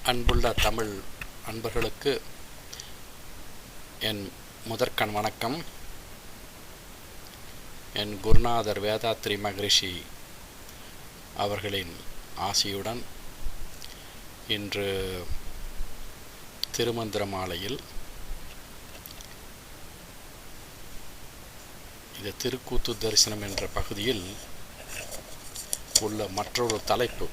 அன்புள்ள தமிழ் அன்பர்களுக்கு என் முதற்கண் வணக்கம். என் குருநாதர் வேதாத்ரி மகரிஷி அவர்களின் ஆசியுடன் இன்று திருமந்திர மாலையில் இது திருக்கூத்து தரிசனம் என்ற பகுதியில் உள்ள மற்றொரு தலைப்பு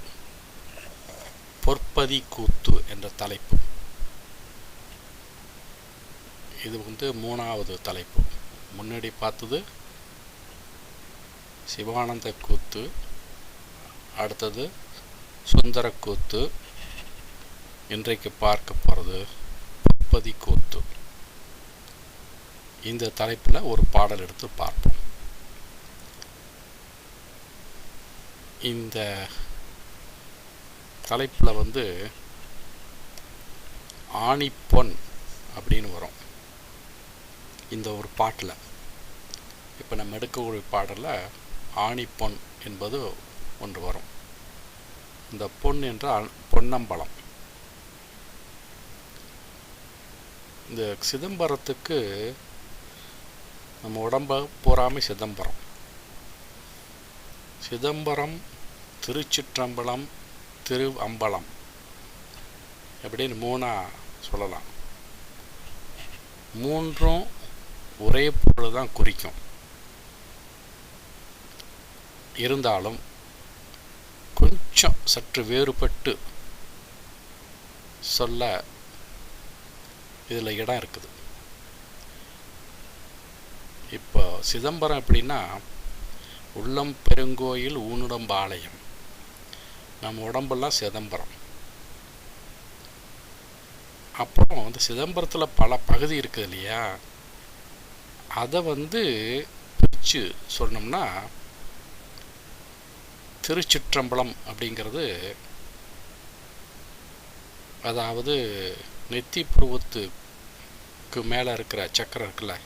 பொற்பதி கூத்து என்ற தலைப்பு. இது மூணாவது தலைப்பு. முன்னாடி பார்த்தது சிவானந்த கூத்து, அடுத்தது சுந்தர கூத்து, இன்றைக்கு பார்க்க போகிறது பொற்பதி கூத்து. இந்த தலைப்பில் ஒரு பாடல் எடுத்து பார்ப்போம். இந்த தலைப்பில் ஆணிப்பொன் அப்படின்னு வரும் இந்த ஒரு பாட்டில். இப்போ நம்ம எடுக்கக்கூடிய பாடலில் ஆணிப்பொன் என்பது ஒன்று வரும். இந்த பொன் என்றால் பொன்னம்பலம். இந்த சிதம்பரத்துக்கு நம்ம உடம்ப பூராமே சிதம்பரம், சிதம்பரம், திருச்சிற்றம்பலம், திரு அம்பலம் அப்படின்னு மூணா சொல்லலாம். மூன்றும் ஒரே பொருள் தான் குறிக்கும். இருந்தாலும் கொஞ்சம் சற்று வேறுபட்டு சொல்ல இதில் இடம் இருக்குது. இப்போ சிதம்பரம் எப்படின்னா உள்ளம் பெருங்கோயில் ஊனுடம்பாளையம், நம்ம உடம்பெல்லாம் சிதம்பரம். அப்புறம் அந்த சிதம்பரத்தில் பல பகுதி இருக்குது இல்லையா, அதை பிரித்து சொன்னோம்னா திருச்சிற்றம்பலம் அப்படிங்கிறது, அதாவது நெத்தி புருவத்துக்கு மேலே இருக்கிற சக்கரம் இருக்குல்ல,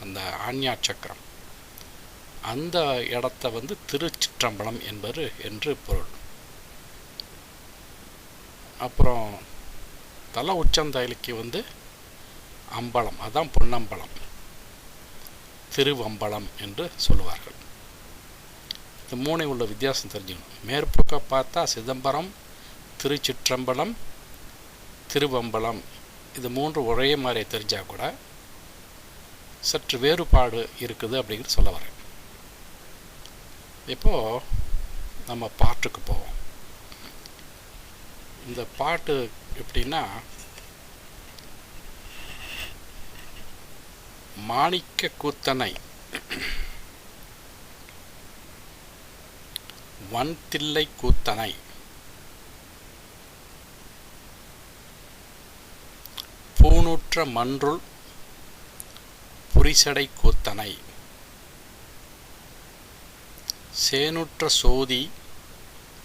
அந்த ஆஞ்ஞா சக்கரம், அந்த இடத்த திருச்சிற்றம்பலம் என்று பொருள். அப்புறம் தலை உச்சந்தலைக்கு அம்பலம், அதான் பொன்னம்பலம், திருவம்பலம் என்று சொல்லுவார்கள். இந்த மூணை உள்ள வித்தியாசம் தெரிஞ்சுக்கணும். மேற்பக்க பார்த்தா சிதம்பரம், திருச்சிற்றம்பலம், திருவம்பலம், இது மூன்று ஒரே மாதிரி தெரிஞ்சால் கூட சற்று வேறுபாடு இருக்குது அப்படிங்கிறது சொல்ல வரேன். இப்போது நம்ம பாட்டுக்கு போவோம். இந்த பாட்டு எப்படின்னா, மாணிக்க கூத்தனை வன்தில்லை கூத்தனை பூணுற்ற மன்றுள் புரிசடை கூத்தனை சேனுற்ற சோதி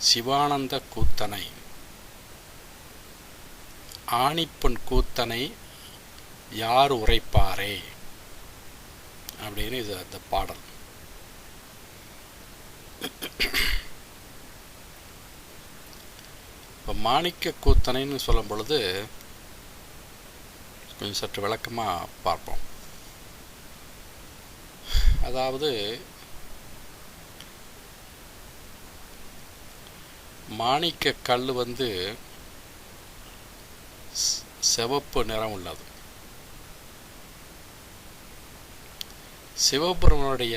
சிவானந்த கூத்தனை ஆணிப்பொன் கூத்தனை யார் உரைப்பாரே அப்படின்னு இது அந்த பாடல். இப்போ மாணிக்க கூத்தனைன்னு சொல்லும் பொழுது கொஞ்சம் சற்று விளக்கமாக பார்ப்போம். அதாவது மாணிக்க கல் சிவப்பு நிறம் உள்ளது. சிவபெருமானுடைய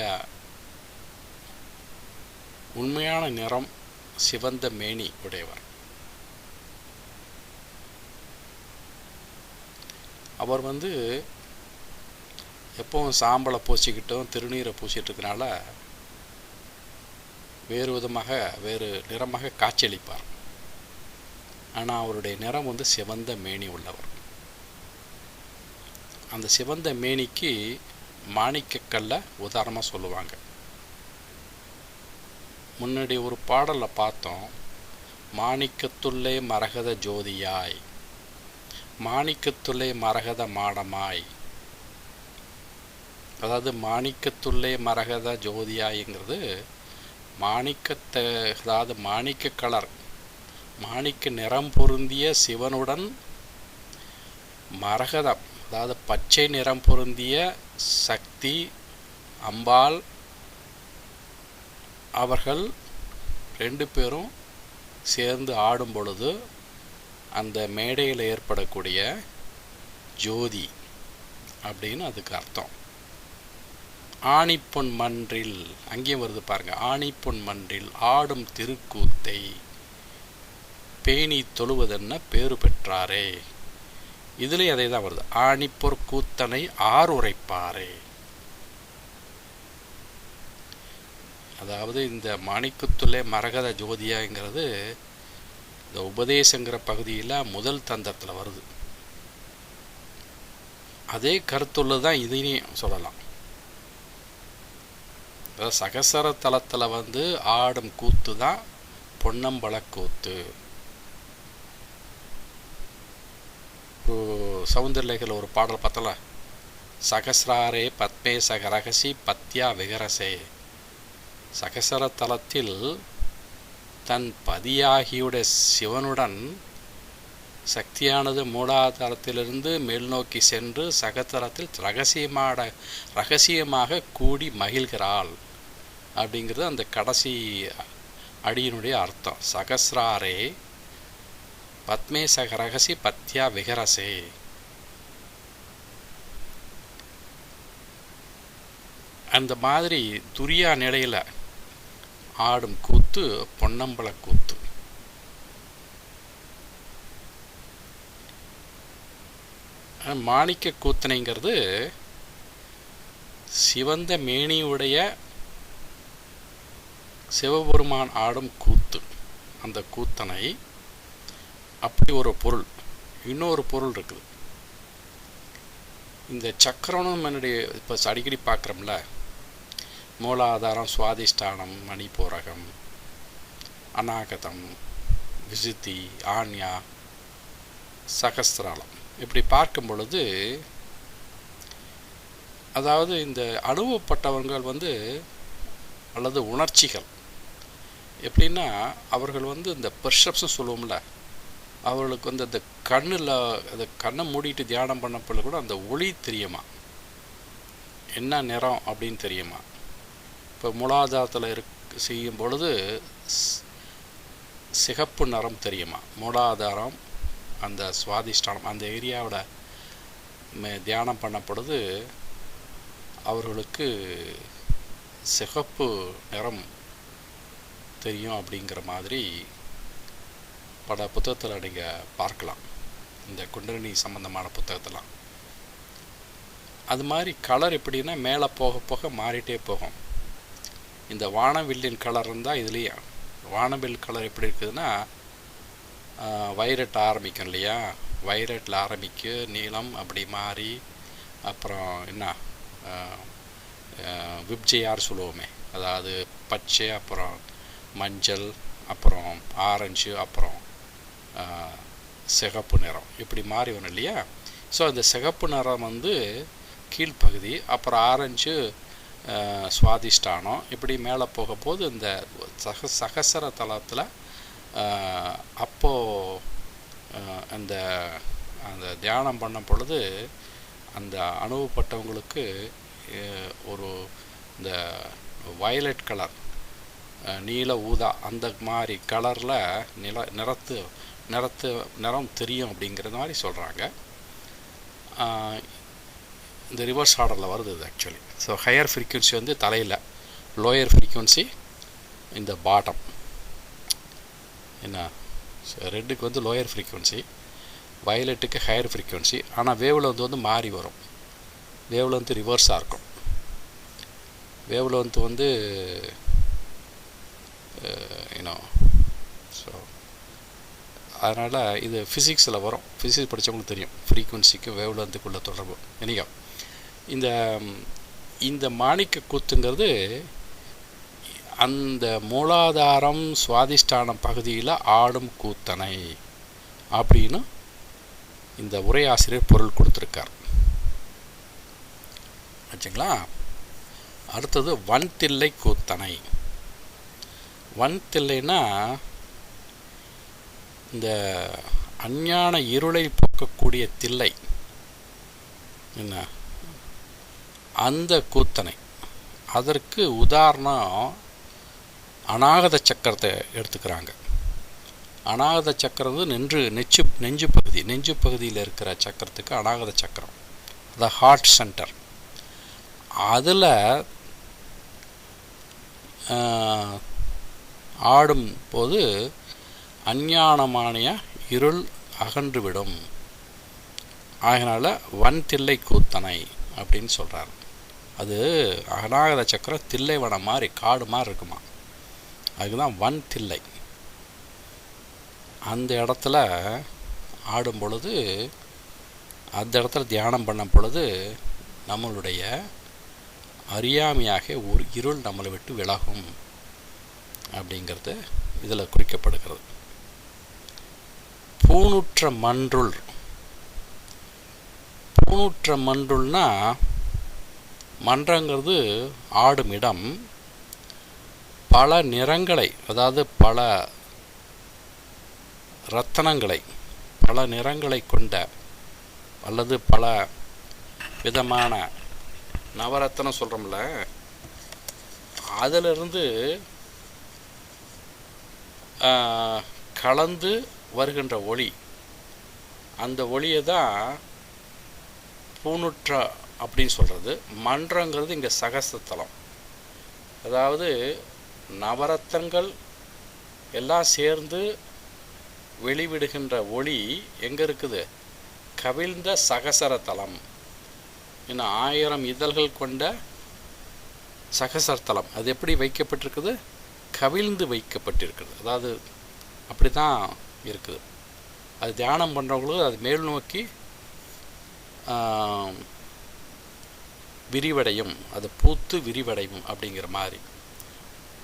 உண்மையான நிறம் சிவந்த மேனி உடையவர். அவர் எப்பவும் சாம்பலை பூசிக்கிட்டும் திருநீரை பூசிட்டு இருக்கனால வேறு விதமாக வேறு நிறமாக காட்சியளிப்பார். ஆனால் அவருடைய நிறம் சிவந்த மேனி உள்ளவர். அந்த சிவந்த மேனிக்கு மாணிக்கக்கல்ல உதாரணமாக சொல்லுவாங்க. முன்னாடி ஒரு பாடலில் பார்த்தோம், மாணிக்கத்துள்ளே மரகத ஜோதியாய், மாணிக்கத்துள்ளே மரகத மாடமாய். அதாவது மாணிக்கத்துள்ளே மரகத ஜோதியாய்ங்கிறது மாணிக்கத்தை, அதாவது மாணிக்க கலர் மாணிக்க நிறம் பொருந்திய சிவனுடன் மரகதம், அதாவது பச்சை நிறம் பொருந்திய சக்தி அம்பாள், அவர்கள் 2 பேரும் சேர்ந்து ஆடும் பொழுது அந்த மேடையில் ஏற்படக்கூடிய ஜோதி அப்படின்னு அதுக்கு அர்த்தம். ஆணிப்பொன் மன்றில், அங்கேயும் வருது பாருங்க, ஆணிப்பொன் மன்றில் ஆடும் திருக்கூத்தை பேணி தொழுவதென்ன பேறு பெற்றாரே. இதுலேயும் அதே தான் வருது, ஆணிப்பொற் கூத்தனை ஆறுரைப்பாரே. அதாவது இந்த மாணிக்கத்துள்ளே மரகத ஜோதியாங்கிறது இந்த உபதேசங்கிற பகுதியில் முதல் தந்தத்தில் வருது. அதே கருத்துள்ளது தான் இதையும் சொல்லலாம். அதாவது சகசர தலத்தில் ஆடும் கூத்து தான் பொன்னம்பல கூத்து. சௌந்தர்லேகில் ஒரு பாடல் பார்த்தல, சகசிராரே பத்மே சக ரகசி பத்யா விகரசே. சகசர தலத்தில் தன் பதியாகியுடைய சிவனுடன் சக்தியானது மூலாதாரத்திலிருந்து மேல் நோக்கி சென்று சகத்தலத்தில் ரகசியமாக கூடி மகிழ்கிறாள் அப்படிங்கிறது அந்த கடைசி அடியினுடைய அர்த்தம். சகசிராரே பத்மே சக ரகசி பத்யா விகரசே. அந்த மாதிரி துரியா நிலையில் ஆடும் கூத்து பொன்னம்பல கூத்து. மாணிக்க கூத்தனைங்கிறது சிவந்த மேனியுடைய சிவபெருமான் ஆடும் கூத்து. அந்த கூத்தனை அப்படி ஒரு பொருள். இன்னொரு பொருள் இருக்குது. இந்த சக்கரனும் என்னுடைய இப்போ அடிக்கடி பார்க்குறோம்ல, மூலாதாரம், சுவாதிஷ்டானம், மணிப்பூரகம், அநாகதம், விசுத்தி, ஆன்யா, சகஸ்திராலம், இப்படி பார்க்கும் பொழுது அதாவது இந்த அனுபவப்பட்டவர்கள் அல்லது உணர்ச்சிகள் எப்படின்னா அவர்கள் இந்த பெர்செப்ஷன் சொல்லுவோம்ல, அவர்களுக்கு அந்த கண்ணில் அந்த கண்ணை மூடிட்டு தியானம் பண்ணப்பொழுது கூட அந்த ஒளி தெரியுமா, என்ன நிறம் அப்படின்னு தெரியுமா. இப்போ மூலாதாரத்தில் செய்யும் பொழுது சிகப்பு நிறம் தெரியுமா. மூலாதாரம், அந்த சுவாதிஷ்டானம், அந்த ஏரியாவோட தியானம் பண்ண பொழுது அவர்களுக்கு சிகப்பு நிறம் தெரியும் அப்படிங்கிற மாதிரி பல புத்தகத்தில் நீங்கள் பார்க்கலாம். இந்த குண்டலினி சம்பந்தமான புத்தகத்தெல்லாம் அது மாதிரி கலர் எப்படின்னா மேலே போக போக மாறிட்டே போகும். இந்த வானவில்லின் கலர் இருந்தால் இதுலேயே வானவில் கலர் எப்படி இருக்குதுன்னா வைரட் ஆரம்பிக்கும் இல்லையா, வைரட்டில் ஆரம்பிக்கு நீலம் அப்படி மாறி அப்புறம் என்ன விப்ஜிஆர் சொல்லுவோமே, அதாவது பச்சை, அப்புறம் மஞ்சள், அப்புறம் ஆரஞ்சு, அப்புறம் சிகப்பு நிறம், இப்படி மாறி வரும் இல்லையா. ஸோ அந்த சிகப்பு நிறம் கீழ்ப்பகுதி, அப்புறம் ஆரஞ்சு சுவாதிஷ்டானம், இப்படி மேலே போக போது இந்த சகசர தலத்தில் அப்போது அந்த அந்த தியானம் பண்ண பொழுது அந்த அனுபவப்பட்டவங்களுக்கு ஒரு இந்த வயலட் கலர், நீல ஊதா, அந்த மாதிரி கலரில் நிறம் தெரியும் அப்படிங்கிறது மாதிரி சொல்கிறாங்க. இந்த ரிவர்ஸ் ஆர்டரில் வருது இது ஆக்சுவலி. ஸோ ஹையர் ஃப்ரீக்வன்சி தலையில், லோயர் ஃப்ரீக்வன்சி இந்த பாட்டம். என்ன, ரெட்டுக்கு லோயர் ஃப்ரீக்வன்சி, வயலட்டுக்கு ஹையர் ஃப்ரீக்வன்சி. ஆனால் வேவ்லென்த் மாறி வரும். வேவ்லென்த் ரிவர்ஸாக இருக்கும். வேவ்லென்த் ஸோ அதனால் இது ஃபிசிக்ஸில் வரும். ஃபிசிக்ஸ் படித்தவங்களுக்கு தெரியும் ஃப்ரீக்வன்சிக்கும் வேவ்லென்த்துக்குள்ள தொடர்பு. என்னையோ இந்த மாணிக்க கூத்துங்கிறது அந்த மூலாதாரம் சுவாதிஷ்டானம் பகுதியில் ஆடும் கூத்தனை அப்படின்னு இந்த உரையாசிரியர் பொருள் கொடுத்துருக்கார். ஆச்சுங்களா. அடுத்தது வன்தில்லை கூத்தனை. வன்தில்லைன்னா இந்த அஞ்ஞான இருளை போக்கக்கூடிய தில்லை என்ன, அந்த கூத்தனை. அதற்கு உதாரணம் அநாகத சக்கரத்தை எடுத்துக்கிறாங்க. அநாகத சக்கரம் நெஞ்சு பகுதியில் இருக்கிற சக்கரத்துக்கு அநாகத சக்கரம், அதான் ஹார்ட் சென்டர். அதில் ஆடும்போது அஞ்ஞானமானிய இருள் அகன்றுவிடும். அதனால் வன்தில்லை கூத்தனை அப்படின்னு சொல்கிறார். அது அநாகத சக்கரம் தில்லைவனம் மாதிரி காடு மாதிரி இருக்குமா, அதுதான் வன் தில்லை. அந்த இடத்துல ஆடும் பொழுது, அந்த இடத்துல தியானம் பண்ணும் பொழுது நம்மளுடைய அறியாமையாக ஒரு இருள் நம்மளை விட்டு விலகும் அப்படிங்கிறது இதில் குறிக்கப்படுகிறது. பூணுற்ற மன்றுள். பூணுற்ற மன்றுள்னா, மன்றங்கிறது ஆடும் இடம். பல நிறங்களை, அதாவது பல ரத்தனங்களை, பல நிறங்களை கொண்ட அல்லது பல விதமான நவரத்தனம் சொல்கிறோம்ல, அதிலிருந்து கலந்து வருகின்ற ஒளி, அந்த ஒளியை தான் பூணுற்ற அப்படின்னு சொல்கிறது. மன்றங்கிறது இங்கே சகசத்தலம், அதாவது நவரத்தங்கள் எல்லாம் சேர்ந்து வெளிவிடுகின்ற ஒளி எங்கே இருக்குது? கவிழ்ந்த சகசரத்தலம். இன்னும் 1000 இதழ்கள் கொண்ட சகசரத்தலம். அது எப்படி வைக்கப்பட்டிருக்குது? கவிழ்ந்து வைக்கப்பட்டிருக்குது. அதாவது அப்படி தான் இருக்குது. அது தியானம் பண்ணுறவங்களுக்கு அது மேல் நோக்கி விரிவடையும், அது பூத்து விரிவடையும் அப்படிங்கிற மாதிரி.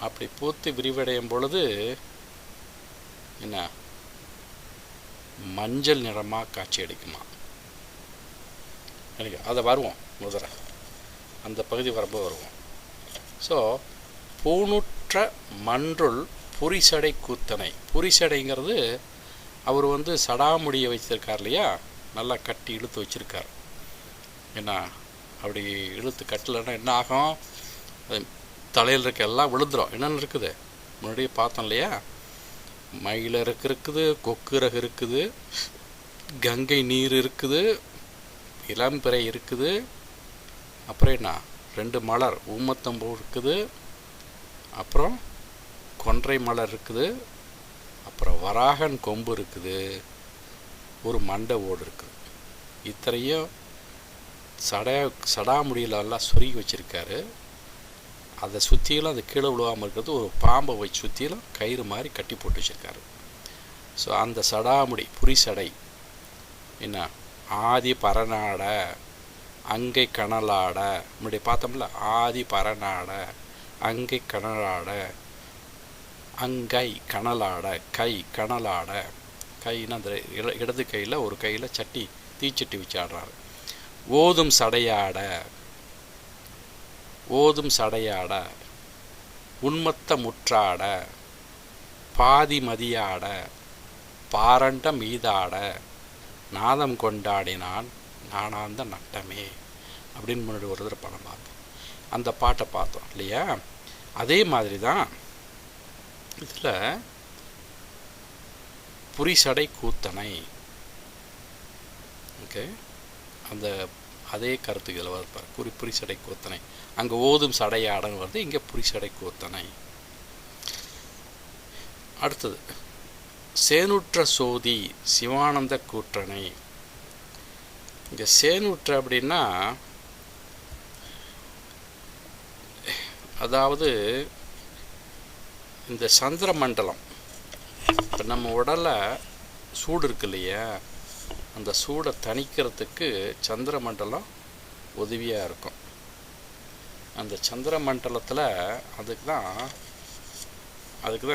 அப்படி பூத்து விரிவடையும் பொழுது என்ன, மஞ்சள் நிறமாக காட்சி அளிக்குமா. எனக்கு அதை வருவோம் முதல்ல, அந்த பகுதி வரும்போது வருவோம். ஸோ பூணுற்ற மன்றுள் புரிசடை கூத்தனை. புரிசடைங்கிறது அவர் சடாமுடியை வச்சிருக்கார் இல்லையா, நல்லா கட்டி இழுத்து வச்சிருக்கார். என்ன அப்படி இழுத்து கட்டலைன்னா என்ன ஆகும்? தலையில் இருக்க எல்லாம் விழுந்துடும். என்னென்னு இருக்குது முன்னாடியே பார்த்தோம் இல்லையா, மயிலறகு இருக்குது, கொக்குரகு இருக்குது, கங்கை நீர் இருக்குது, இளம்பிறை இருக்குது, அப்புறம் என்ன 2 மலர் ஊமத்தம்பூ இருக்குது, அப்புறம் கொன்றை மலர் இருக்குது, அப்புறம் வராகன் கொம்பு இருக்குது, ஒரு மண்டை ஓடு இருக்குது. இத்தனையும் சடாமுடியிலெல்லாம் சொருகி வச்சுருக்காரு. அதை சுற்றிலும் அது கீழே விழுவாமல் இருக்கிறது ஒரு பாம்பை வச்சு சுற்றிலும் கயிறு மாதிரி கட்டி போட்டு வச்சுருக்காரு. ஸோ அந்த சடாமுடி புரிசடை என்ன, ஆதி பரநாட அங்கை கனலாட, முன்னாடி பார்த்தோம்ல, ஆதி பரநாட அங்கை கனலாட, அங்கை கனலாட, கை கனலாட. கைன்னா அந்த இடது கையில் ஒரு கையில் தீச்சட்டி வச்சு ஆடுறாரு. ஓதும் சடையாட, ஓதும் சடையாட, உன்மத்த முற்றாட, பாதி மதியாட, பாரண்ட மீதாட, நாதம் கொண்டாடினான் நானாந்த நட்டமே அப்படின்னு முன்னாடி ஒரு தடவை படம் பார்த்தோம். அந்த பாட்டை பார்த்தோம் இல்லையா. அதே மாதிரி தான் இதில் புரிசடை கூத்தனை. ஓகே, அந்த அதே கருத்து இதில் வருப்பார். புரிசடை கூத்தனை. அங்கே ஓதும் சடையாடன்னு வருது, இங்கே புரிசடை கூத்தனை. அடுத்தது சேனுற்ற சோதி சிவானந்த கூற்றனை. இங்கே சேனுற்ற அப்படின்னா, அதாவது இந்த சந்திர மண்டலம், இப்போ நம்ம உடலில் சூடு இருக்கு இல்லையா, அந்த சூடை தணிக்கிறதுக்கு சந்திர மண்டலம் உதவியாக இருக்கும். அந்த சந்திர மண்டலத்தில் அதுக்கு தான்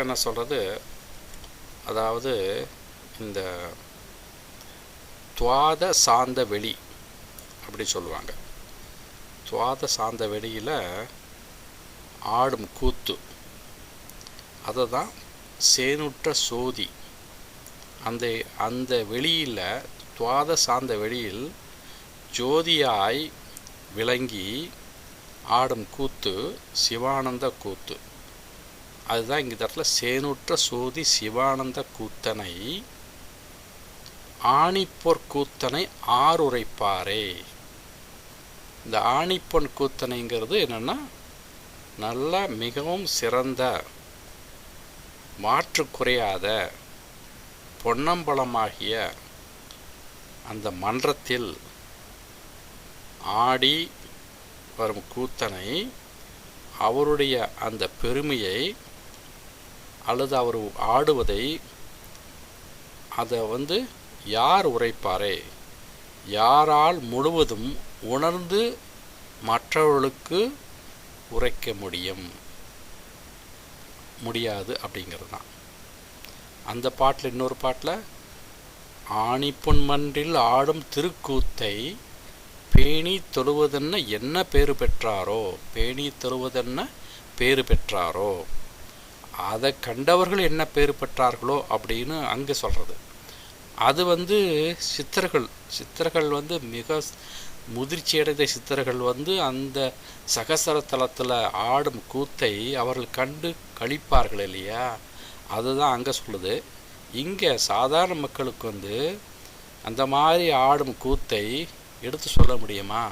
என்ன சொல்கிறது, அதாவது இந்த துவாத சாந்த வெளி அப்படி சொல்லுவாங்க. துவாத சாந்த வெளியில் ஆடும் கூத்து, அதை தான் சேனுற்ற சோதி அந்த அந்த வெளியில் துவாதச அந்த வெளியில் ஜோதியாய் விளங்கி ஆடும் கூத்து சிவானந்த கூத்து. அதுதான் இங்கே இடத்துல சேனுற்ற சோதி சிவானந்த கூத்தனை ஆணிப்பொற் கூத்தனை ஆறுரைப்பாரே. இந்த ஆணிப்பொன் கூத்தனைங்கிறது என்னென்னா நல்ல மிகவும் சிறந்த மாற்று குறையாத பொன்னம்பலமாகிய அந்த மன்றத்தில் ஆடி வரும் கூத்தனை அவருடைய அந்த பெருமையை அல்லது அவர் ஆடுவதை அதை யார் உரைப்பாரே, யாரால் முழுவதும் உணர்ந்து மற்றவர்களுக்கு உரைக்க முடியாது அப்படிங்கிறது தான். அந்த பாட்டில் இன்னொரு பாட்டில் ஆணிப்பொன் மன்றில் ஆடும் திருக்கூத்தை பேணி தொழுவதென்ன என்ன பேறு பெற்றாரோ, பேணி தொழுவதென்ன பேறு பெற்றாரோ, அதை கண்டவர்கள் என்ன பேறு பெற்றார்களோ அப்படின்னு அங்கே சொல்கிறது. அது சித்தர்கள் மிக முதிர்ச்சியடைந்த சித்தர்கள் அந்த சகசரத்தலத்தில் ஆடும் கூத்தை அவர்கள் கண்டு கழிப்பார்கள் இல்லையா, அதுதான் அங்கே சொல்லுது. இங்கே சாதாரண மக்களுக்கு அந்த மாதிரி ஆடும் கூத்தை எடுத்து சொல்ல முடியுமா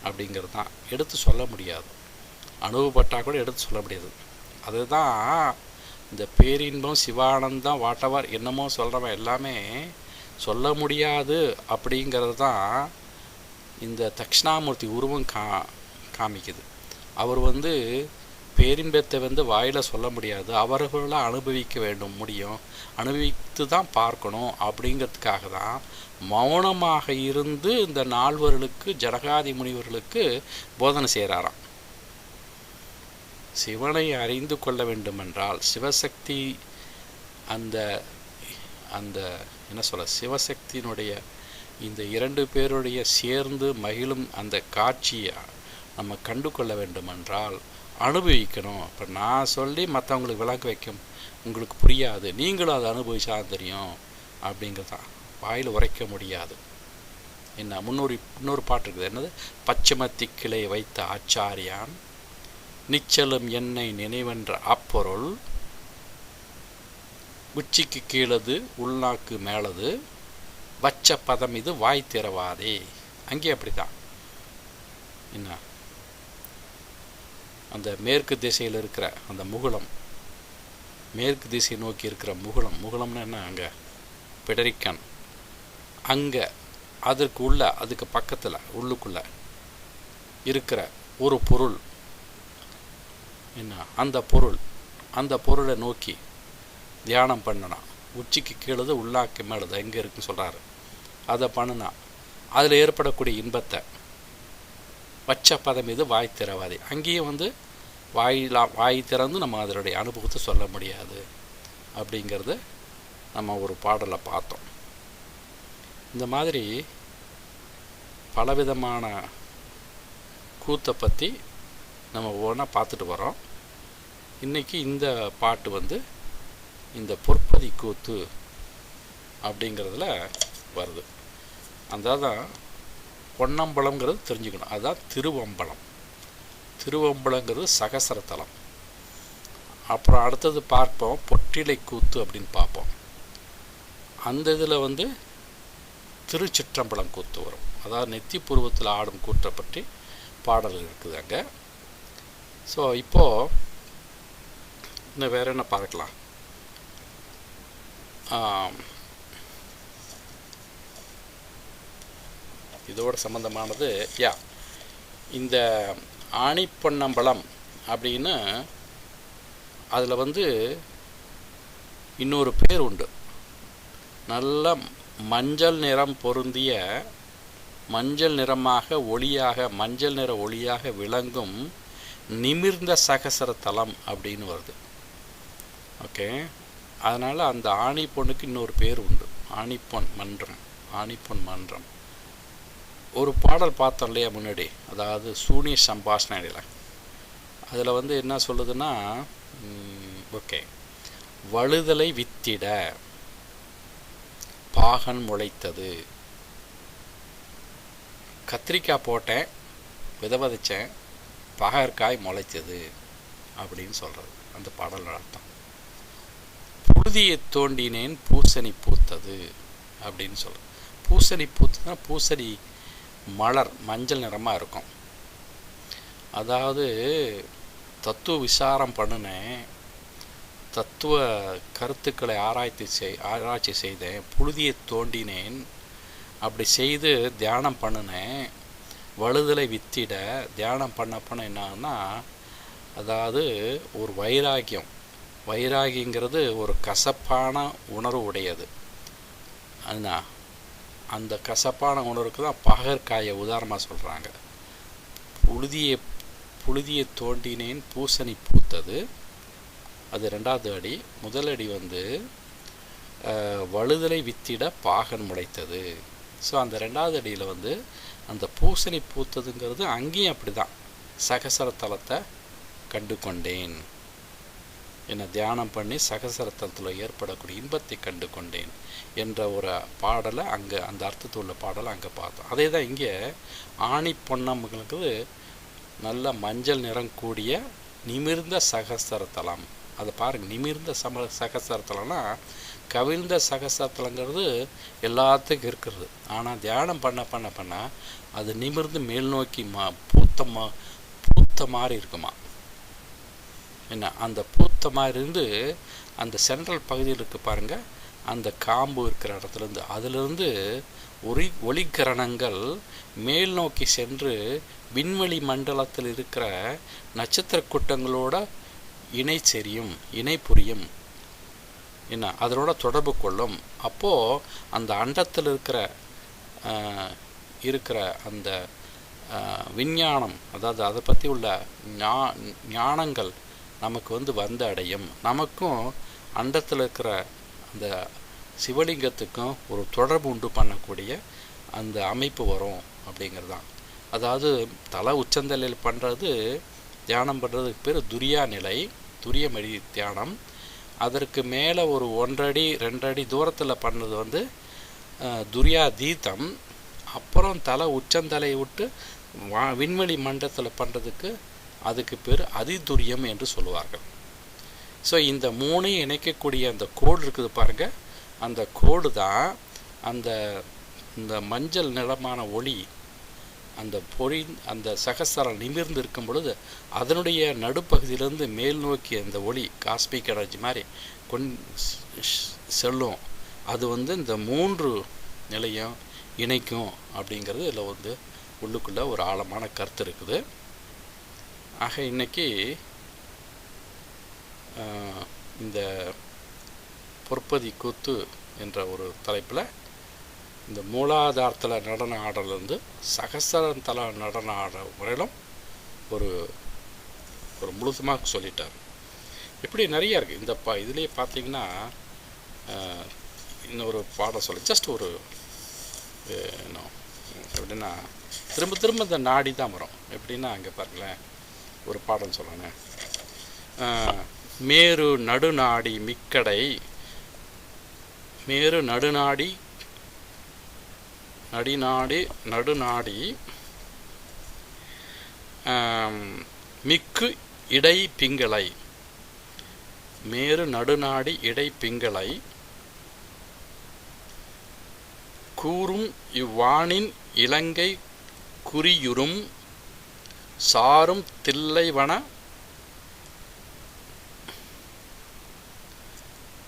அப்படிங்கிறது தான். எடுத்து சொல்ல முடியாது, அனுபவப்பட்டால் கூட எடுத்து சொல்ல முடியாது. அதுதான் இந்த பேரின்பம் சிவானந்தம் வாட்டவர் என்னமோ சொல்கிறவன் எல்லாமே சொல்ல முடியாது அப்படிங்கிறது தான் இந்த தட்சிணாமூர்த்தி உருவம் காமிக்குது. அவர் பேரின்பத்தை வாயில் சொல்ல முடியாது, அவர்களால் அனுபவிக்க முடியும், அனுபவித்து தான் பார்க்கணும். அப்படிங்கிறதுக்காக தான் மௌனமாக இருந்து இந்த நால்வர்களுக்கு ஜனகாதி முனிவர்களுக்கு போதனை செய்கிறாராம். சிவனை அறிந்து கொள்ள வேண்டுமென்றால் சிவசக்தி அந்த அந்த என்ன சொல்ல சிவசக்தியினுடைய இந்த இரண்டு பேருடைய சேர்ந்து மகிழும் அந்த காட்சியை நம்ம கண்டு கொள்ள வேண்டுமென்றால் அனுபவிக்கணும். இப்போ நான் சொல்லி மற்றவங்களுக்கு விளக்க வைக்கும் உங்களுக்கு புரியாது, நீங்களும் அதை அனுபவிச்சா தெரியும் அப்படிங்கிறது தான். வாயில் உரைக்க முடியாது. என்ன இன்னொரு பாட்டு இருக்குது, என்னது பச்சைமத்தி கிளை வைத்த ஆச்சாரியான் நிச்சலும் என்னை நினைவென்ற அப்பொருள் உச்சிக்கு கீழது உள்நாக்கு மேலது வச்ச பதம் இது வாய் திறவாதே. அங்கே அப்படித்தான். என்ன அந்த மேற்கு திசையில் இருக்கிற அந்த முகுளம், மேற்கு திசையை நோக்கி இருக்கிற முகுளம்னா என்ன, அங்கே பிடரிக்கன், அங்கே அதுக்கு பக்கத்தில் உள்ளுக்குள்ள இருக்கிற ஒரு பொருள் என்ன, அந்த பொருளை நோக்கி தியானம் பண்ணனா உச்சிக்கு கீழது உள்ளாக்கு மேலது எங்கே இருக்குன்னு சொல்கிறாரு. அதை பண்ணுனா அதில் ஏற்படக்கூடிய இன்பத்தை வச்ச பதம் இது வாய் திறவாதே. அங்கேயும் வாய் திறந்து நம்ம அதனுடைய அனுபவத்தை சொல்ல முடியாது அப்படிங்கிறது நம்ம ஒரு பாடலை பார்த்தோம். இந்த மாதிரி பலவிதமான கூத்தை பற்றி நம்ம ஒவ்வொன்றா பார்த்துட்டு வரோம். இன்றைக்கி இந்த பாட்டு இந்த பொற்பதி கூத்து அப்படிங்கிறதுல வருது. அதான் பொன்னம்பலம்ங்கிறது தெரிஞ்சுக்கணும். அதுதான் திருவம்பலங்கிறது சகசரத்தலம். அப்புறம் அடுத்தது பார்ப்போம் பொற்றிலை கூத்து அப்படின்னு பார்ப்போம். அந்த இதில் திருச்சிற்றம்பலம் கூத்து வரும். அதாவது நெத்தி பூர்வத்தில் ஆடும் கூற்றை பற்றி பாடல் இருக்குது அங்கே. ஸோ இப்போது இன்னும் வேறு என்ன பார்க்கலாம். இதோட சம்பந்தமானது இந்த ஆணிப்பொன்னம்பலம் அப்படின்னு அதில் இன்னொரு பேர் உண்டு. நல்ல மஞ்சள் நிறம் பொருந்திய மஞ்சள் நிறமாக ஒளியாக மஞ்சள் நிற ஒளியாக விளங்கும் நிமிர்ந்த சகசர தலம் அப்படின்னு வருது. ஓகே, அதனால் அந்த ஆணி பொண்ணுக்கு இன்னொரு பேர் உண்டு, ஆணிப்பொன் மன்றம். ஒரு பாடல் பார்த்தோம் இல்லையா முன்னாடி, அதாவது சூனிய சம்பாஷணையில். அதில் என்ன சொல்லுதுன்னா, ஓகே, வழுதலை வித்திட பாகன் முளைத்தது. கத்திரிக்காய் போட்டேன், விதைச்சேன், பாகற்காய் முளைத்தது அப்படின்னு சொல்கிறது அந்த பாடல் அர்த்தம். புழுதியை தோண்டினேன் பூசணி பூத்தது அப்படின்னு சொல்கிறது. பூசணி பூத்ததுன்னா பூசணி மலர் மஞ்சள் நிறமாக இருக்கும். அதாவது தத்துவ விசாரம் பண்ணினேன், தத்துவ கருத்துக்களை ஆராய்ச்சி செய்தேன், புழுதியை தோண்டினேன், அப்படி செய்து தியானம் பண்ணினேன். வழுதலை வித்திட தியானம் பண்ண என்னன்னா, அதாவது ஒரு வைராகியங்கிறது ஒரு கசப்பான உணர்வு உடையது. அதுதான் அந்த கசப்பான உணர்வுக்கு தான் பாகற்காயை உதாரணமாக சொல்கிறாங்க. புழுதியை தோண்டினேன் பூசணி பூத்தது, அது 2வது அடி. முதல் அடி வழுதலை வித்திட பாகன் முளைத்தது. ஸோ அந்த 2வது அடியில் அந்த பூசணி பூத்ததுங்கிறது அங்கேயும் அப்படி தான் சகசரத்தலத்தை கண்டு கொண்டேன். என்னை தியானம் பண்ணி சகசரத்தலத்தில் ஏற்படக்கூடிய இன்பத்தை கண்டு கொண்டேன் என்ற ஒரு பாடலை அங்கே அந்த அர்த்தத்தில் உள்ள பாடலை அங்கே பார்த்தோம். அதே தான் இங்கே ஆணி பொன்னம்களுக்கு நல்ல மஞ்சள் நிறம் கூடிய நிமிர்ந்த சகசரத்தலம். அதை பாருங்கள், நிமிர்ந்த சகசரத்தலம்னா கவிழ்ந்த சகசரத்தலங்கிறது எல்லாத்துக்கும் இருக்கிறது. ஆனால் தியானம் பண்ண அது நிமிர்ந்து மேல் நோக்கி பூத்த மாதிரி இருக்குமா. என்ன அந்த பூத்த மாதிரி இருந்து அந்த சென்ட்ரல் பகுதியில் இருக்குது பாருங்கள், அந்த காம்பு இருக்கிற இடத்துலேருந்து அதிலிருந்து ஒளிக்கிரணங்கள் மேல் நோக்கி சென்று விண்வெளி மண்டலத்தில் இருக்கிற நட்சத்திர கூட்டங்களோட இணை புரியும். என்ன அதனோட தொடர்பு கொள்ளும். அப்போது அந்த அண்டத்தில் இருக்கிற அந்த விஞ்ஞானம், அதாவது அதை பற்றி உள்ள ஞானங்கள் நமக்கு வந்து அடையும். நமக்கும் அண்டத்தில் இருக்கிற அந்த சிவலிங்கத்துக்கும் ஒரு தொடர்பு உண்டு பண்ணக்கூடிய அந்த அமைப்பு வரும் அப்படிங்கிறது தான். அதாவது தலை உச்சந்தலையில் பண்ணுறது தியானம் பண்ணுறதுக்கு பேர் துரியா நிலை, துரியமடி தியானம். அதற்கு மேலே ஒரு 1 அடி 2 அடி தூரத்தில் பண்ணுறது துரியாதீதம். அப்புறம் தலை உச்சந்தலையை விட்டு விண்வெளி மண்டலத்தில் பண்ணுறதுக்கு அதுக்கு பேர் அதிதுரியம் என்று சொல்லுவார்கள். ஸோ இந்த 3ஐயும் இணைக்கக்கூடிய அந்த கோடு இருக்குது பாருங்கள், அந்த கோடு தான் இந்த மஞ்சள் நிறமான ஒளி அந்த சகசரம் நிமிர்ந்து இருக்கும் பொழுது அதனுடைய நடுப்பகுதியிலேருந்து மேல் நோக்கி அந்த ஒளி காஸ்மிக் எனர்ஜி மாதிரி செல்லும். அது இந்த 3 நிலையும் இணைக்கும் அப்படிங்கிறது இதில் உள்ளுக்குள்ளே ஒரு ஆழமான கருத்து இருக்குது. ஆக இன்னைக்கு இந்த பொற்பதி கூத்து என்ற ஒரு தலைப்பில் இந்த மூலாதாரத்தில் நடன ஆடலேருந்து சகசரத்தல நடன ஆட வரையிலும் ஒரு முழுசுமாக சொல்லிட்டார். இப்படி நிறைய இருக்குது. இந்த இதுலேயே பார்த்தீங்கன்னா இன்னொரு பாடம் சொல்லி ஜஸ்ட் ஒரு எப்படின்னா திரும்ப இந்த நாடி தான் வரும். எப்படின்னா அங்கே பாருங்களேன், ஒரு பாடம் சொல்லணும். மேரு நடுநாடி மிக்கடை, மேரு நடுநாடி நடுநாடி மிக்கு இடை பிங்களை, மேரு நடுநாடி இடை பிங்களை கூறும் இவ்வானின் இலங்கை குறியுறும் சாரும் தில்லைவன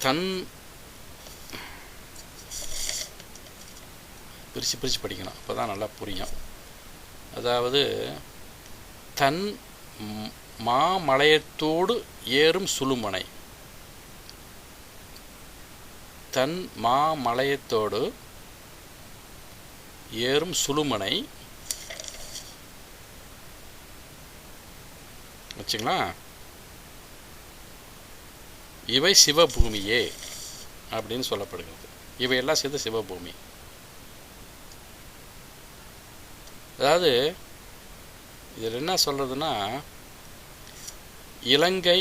தன் பிரித்து படிக்கணும், அப்போ தான் நல்லா புரியும். அதாவது தன் மாமலையத்தோடு ஏறும் சுழுமனை, தன் மாமலையத்தோடு ஏறும் சுழுமனை வச்சுங்களா, இவை சிவபூமியே அப்படின்னு சொல்லப்படுகிறது. இவையெல்லாம் சேர்ந்து சிவபூமி. அதாவது இதில் என்ன சொல்கிறதுனா, இலங்கை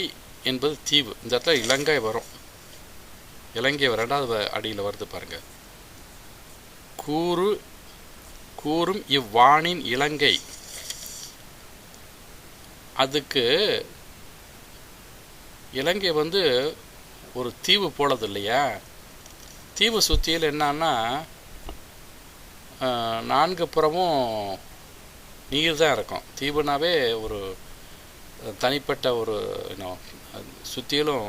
என்பது தீவு. இந்த இடத்துல இலங்கை வரும், இலங்கை 2வது அடியில் வருது பாருங்கள். கூறும் இவ்வானின் இலங்கை. அதுக்கு இலங்கை வந்து ஒரு தீவு போலது இல்லையா? தீவு சுற்றியில் என்னன்னா நான்கு புறமும் நீர் தான் இருக்கும். தீவுனாவே ஒரு தனிப்பட்ட ஒரு சுற்றிலும்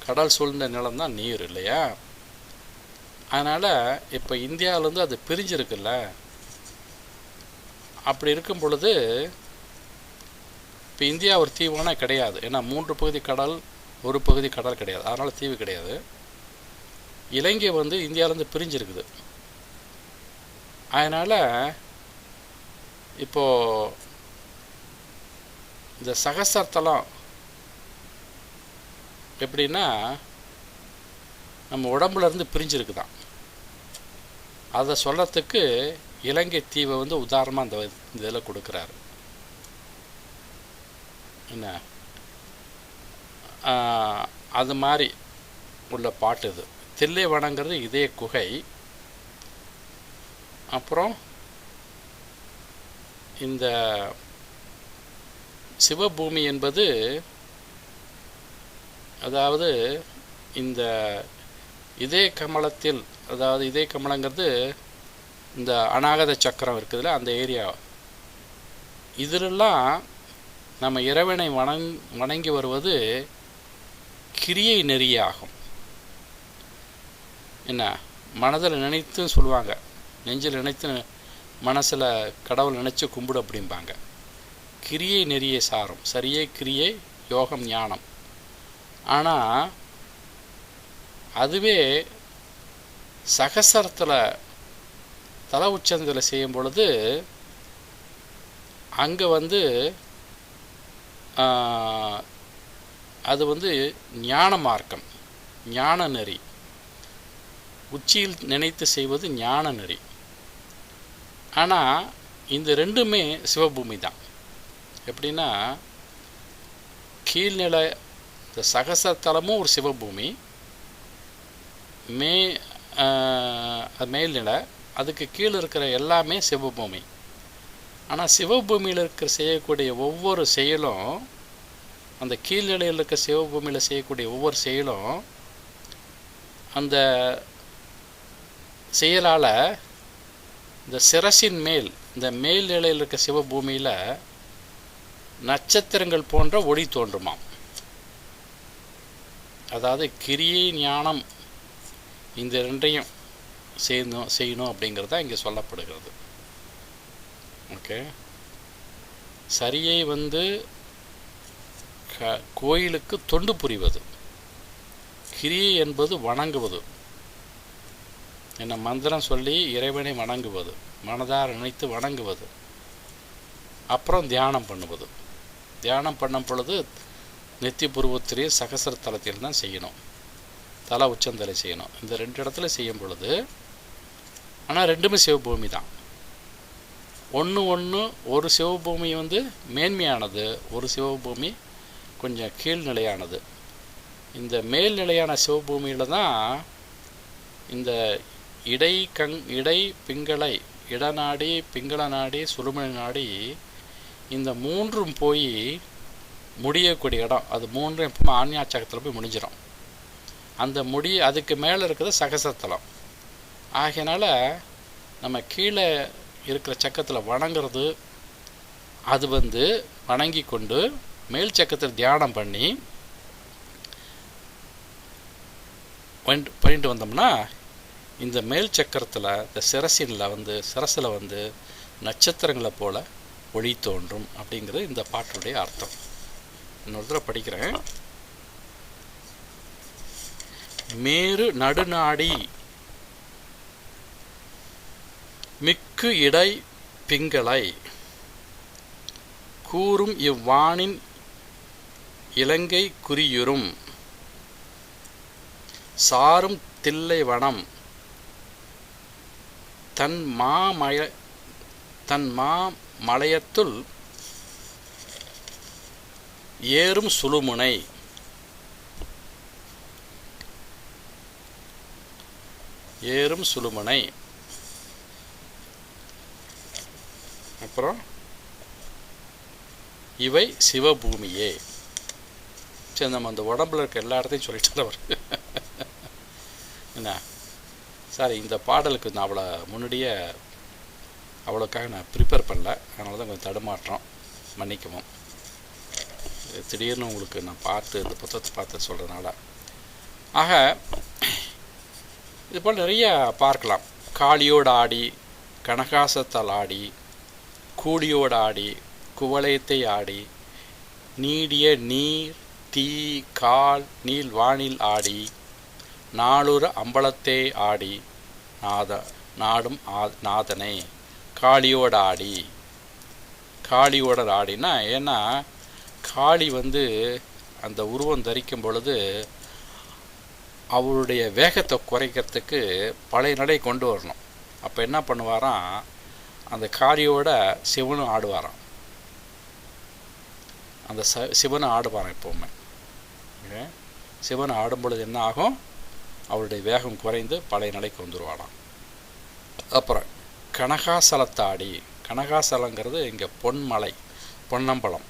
கடல் சூழ்ந்த நிலம் தான் நீர் இல்லையா? அதனால் இப்போ இந்தியாவிலேருந்து அது பிரிஞ்சிருக்குல்ல. அப்படி இருக்கும் பொழுது இப்போ இந்தியா ஒரு தீவானா கிடையாது. ஏன்னா 3 பகுதி கடல், ஒரு பகுதி கடல் கிடையாது. அதனால் தீவு கிடையாது. இலங்கை வந்து இந்தியாவிலேருந்து பிரிஞ்சிருக்குது. அதனால் இப்போது இந்த சகசரத்தலம் எப்படின்னா நம்ம உடம்புலேருந்து பிரிஞ்சிருக்குதான். அதை சொல்கிறதுக்கு இலங்கை தீவை வந்து உதாரணமாக இந்த இதில் கொடுக்குறாரு. என்ன அது மாதிரி உள்ள பாட்டு இது. தில்லைவனங்கிறது இதே குகை. அப்புறம் இந்த சிவபூமி என்பது, அதாவது இந்த இதே கமலத்தில், அதாவது இதே கமலங்கிறது இந்த அநாகத சக்கரம் இருக்குதுல்ல, அந்த ஏரியா. இதிலெல்லாம் நம்ம இறைவனை வணங்கி வருவது கிரியை நெறியாகும். என்ன மனதில் நினைத்து சொல்லுவாங்க, நெஞ்சில் நினைத்து மனசில் கடவுள் நினச்சி கும்பிடு அப்படிம்பாங்க. கிரியை நெறியை சாரும். சரியே கிரியை யோகம் ஞானம். ஆனால் அதுவே சகசரத்தில் தல உச்சந்தத்தில் செய்யும் பொழுது அங்கே வந்து அது வந்து ஞான மார்க்கம், ஞான நெறி. உச்சியில் நினைத்து செய்வது ஞான நெறி. ஆனால் இந்த ரெண்டுமே சிவபூமி தான். எப்படின்னா கீழ்நிலை இந்த சகசரத்தலமும் ஒரு சிவபூமி, மேல்நிலை, அதுக்கு கீழே இருக்கிற எல்லாமே சிவபூமி. ஆனால் சிவபூமியில் இருக்கிற செய்யக்கூடிய ஒவ்வொரு செயலும், அந்த கீழ்நிலையில் இருக்க சிவபூமியில் செய்யக்கூடிய ஒவ்வொரு செயலும், அந்த செயலால் இந்த சிரசின் மேல், இந்த மேல்நிலையில் இருக்க சிவபூமியில் நட்சத்திரங்கள் போன்ற ஒளி தோன்றுமாம். அதாவது கிரியை ஞானம் இந்த ரெண்டையும் செய்யணும் அப்படிங்கிறது தான் இங்கே சொல்லப்படுகிறது. ஓகே. சரியை வந்து கோயிலுக்கு தொண்டு புரிவது, கிரியை என்பது வணங்குவது, என்ன மந்திரம் சொல்லி இறைவனை வணங்குவது, மனதார நினைத்து வணங்குவது. அப்புறம் தியானம் பண்ணுவது. தியானம் பண்ணும் பொழுது நெத்தி புருவத்திலே சகசர தலத்தில் தான் செய்யணும், தலை உச்சந்தலை செய்யணும். இந்த 2 இடத்துல செய்யும் பொழுது, ஆனால் ரெண்டுமே சிவபூமி தான். ஒன்று ஒரு சிவபூமி வந்து மேன்மையானது, ஒரு சிவபூமி கொஞ்சம் கீழ்நிலையானது. இந்த மேல்நிலையான சிவபூமியில் தான் இந்த இடை பிங்களை, இடநாடி, பிங்கள நாடி, சுழுமணி நாடி, இந்த 3ம் போய் முடியக்கூடிய இடம். அது 3ம் எப்பவுமே ஆன்யாச்சகத்தில் போய் முடிஞ்சிடும். அந்த அதுக்கு மேலே இருக்கிறது சகசரத்தலம். ஆகையினால நம்ம கீழே இருக்கிற சக்கரத்தில் வணங்குறது, அது வந்து வணங்கி கொண்டு மேல் சக்கரத்தில் தியானம் பண்ணி பண்ணிட்டு வந்தோம்னா இந்த மேல் சக்கரத்தில், இந்த சிரசில் வந்து நட்சத்திரங்களை போல ஒளி தோன்றும் அப்படிங்கிறது இந்த பாட்டுடைய அர்த்தம். இன்னொரு தடவை படிக்கிறேன். மேரு நடுநாடி மிக்கு இடை பிங்களை கூறும் இவ்வானின் இலங்கை குறியுறும் சாரும் தில்லை வனம் தன் மாமலையத்துள் ஏறும் சுழுமுனை அப்புறம் இவை சிவபூமியே. சரி, நம்ம அந்த உடம்புல இருக்க எல்லா இடத்தையும் சொல்லிட்டு அவர் என்ன சார், இந்த பாடலுக்கு நான் முன்னாடியே அவ்வளோக்காக நான் ப்ரிப்பேர் பண்ணல, அதனால தான் கொஞ்சம் தடுமாற்றம், மன்னிக்கவும். திடீர்னு உங்களுக்கு நான் இந்த புத்தகத்தை பார்த்து சொல்கிறதுனால. ஆக இது போல் நிறைய பார்க்கலாம். காளியோடு ஆடி, கனகாசத்தால் ஆடி, கூலியோடு ஆடி, குவளையத்தை ஆடி, நீடிய நீர் தீ கால் நீல் வானில் ஆடி, நாளுற அம்பலத்தே ஆடி, நாடும் நாதனை காளியோட ஆடி. காளியோட ஆடினா, ஏன்னா காளி அந்த உருவம் தரிக்கும் பொழுது அவருடைய வேகத்தை குறைக்கிறதுக்கு பழைய நடை கொண்டு வரணும். அப்போ என்ன பண்ணுவாராம், அந்த காளியோட சிவனும் ஆடுவாராம். அந்த சிவனை ஆடுவாராம் எப்போவுமே. சிவனை ஆடும் பொழுது என்ன ஆகும், அவருடைய வேகம் குறைந்து பழைய நிலைக்கு வந்துடுவாராம். அப்புறம் கனகாசலத்தாடி, கனகாசலங்கிறது இங்கே பொன்மலை, பொன்னம்பலம்,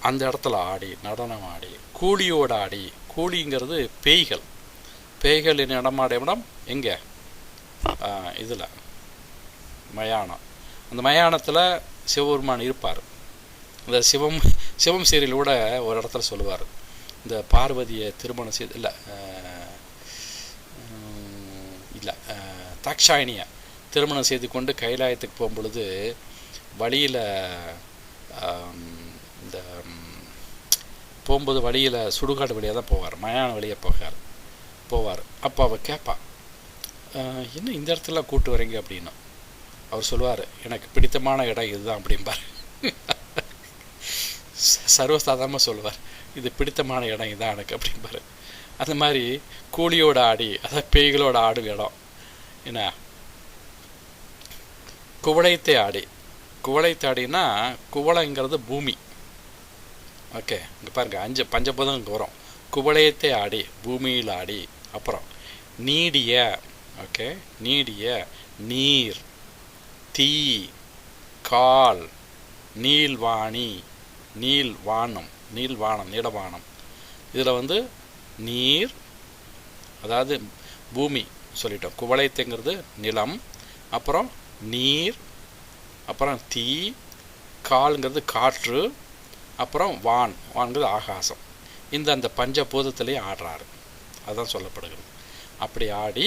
அந்த இடத்துல ஆடி நடனம் ஆடி. கூலியோடு ஆடி, கூலிங்கிறது பேய்கள், பேய்களின் இடமாட இடம் எங்கே, இதில் மயானம். அந்த மயானத்தில் சிவபெருமான் இருப்பார். இந்த சிவம் சீரியல் கூட ஒரு இடத்துல சொல்லுவார், இந்த பார்வதியை திருமணம் செய்து இல்லை தாக்ஷாயினியை திருமணம் செய்து கொண்டு கைலாயத்துக்கு போகும்பொழுது வழியில் இந்த போகும்போது வழியில் சுடுகாடு வழியாக தான் போவார், மயான வழியாக போவார். அப்போ அவள் கேட்பா, என்ன இந்த இடத்துல கூட்டு வரீங்க அப்படின்னு. அவர் சொல்லுவார், எனக்கு பிடித்தமான இடம் இதுதான் அப்படிம்பார். சர்வசாதாரணமாக சொல்லுவார், இது பிடித்தமான இடம் இதுதான் எனக்கு அப்படிம்பார். அந்த மாதிரி கூலியோட ஆடி, அதாவது பேய்களோட ஆடும் இடம் என்ன. குவளையத்தை ஆடி, குவளையத்தை ஆடினா குவளைங்கிறது பூமி. ஓகே, இங்கே பாருங்கள், 5 பஞ்சபூதம் இங்கே வரும். குவளையத்தை ஆடி, பூமியில் ஆடி. அப்புறம் நீடிய, ஓகே, நீடிய நீர் தீ கால் நீள்வாணி, நீள்வானம், நீள்வானம் நீளவானம். இதில் நீர், அதாவது பூமி சொல்லிட்டோம். குவளையத்தைங்கிறது நிலம், அப்புறம் நீர், அப்புறம் தீ, கால்ங்கிறது காற்று, அப்புறம் வான்ங்கிறது ஆகாசம். அந்த பஞ்சபூதத்திலேயே ஆடுறாரு, அதுதான் சொல்லப்படுகிறது. அப்படி ஆடி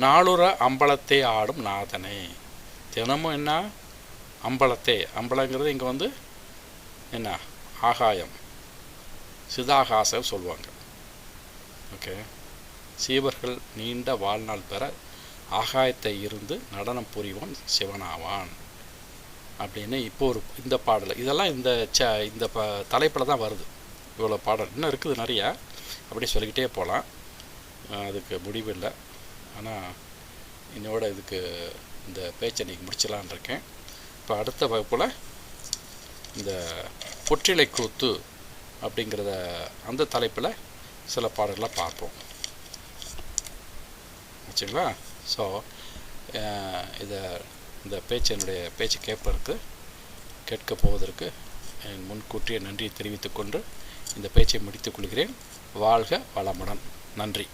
நாளுற அம்பலத்தை ஆடும் நாதனை. தினமும் என்ன அம்பலத்தை, அம்பலங்கிறது இங்கே என்ன ஆகாயம், சிதாகாசம் சொல்லுவாங்க. ஓகே, சீவர்கள் நீண்ட வாழ்நாள் பெற ஆகாயத்தை இருந்து நடனம் புரிவான் சிவனாவான் அப்படின்னு இப்போ இந்த பாடல். இதெல்லாம் இந்த தலைப்பில் தான் வருது. இவ்வளோ பாடல் இன்னும் இருக்குது நிறையா, அப்படியே சொல்லிக்கிட்டே போகலாம், அதுக்கு முடிவு இல்லை. ஆனால் என்னோட இதுக்கு இந்த பேச்சை இன்றைக்கி முடிச்சிடலான் இருக்கேன். இப்போ அடுத்த வகுப்பில் இந்த பொற்றிலை கூத்து அப்படிங்கிறத அந்த தலைப்பில் சில பாடல்களை பார்ப்போம், வச்சுங்களா. ஸோ இந்த என்னுடைய பேச்சு கேட்க போவதற்கு முன்கூட்டிய நன்றியை தெரிவித்துக்கொண்டு இந்த பேச்சை முடித்துக் கொள்கிறேன். வாழ்க வளமுடன். நன்றி.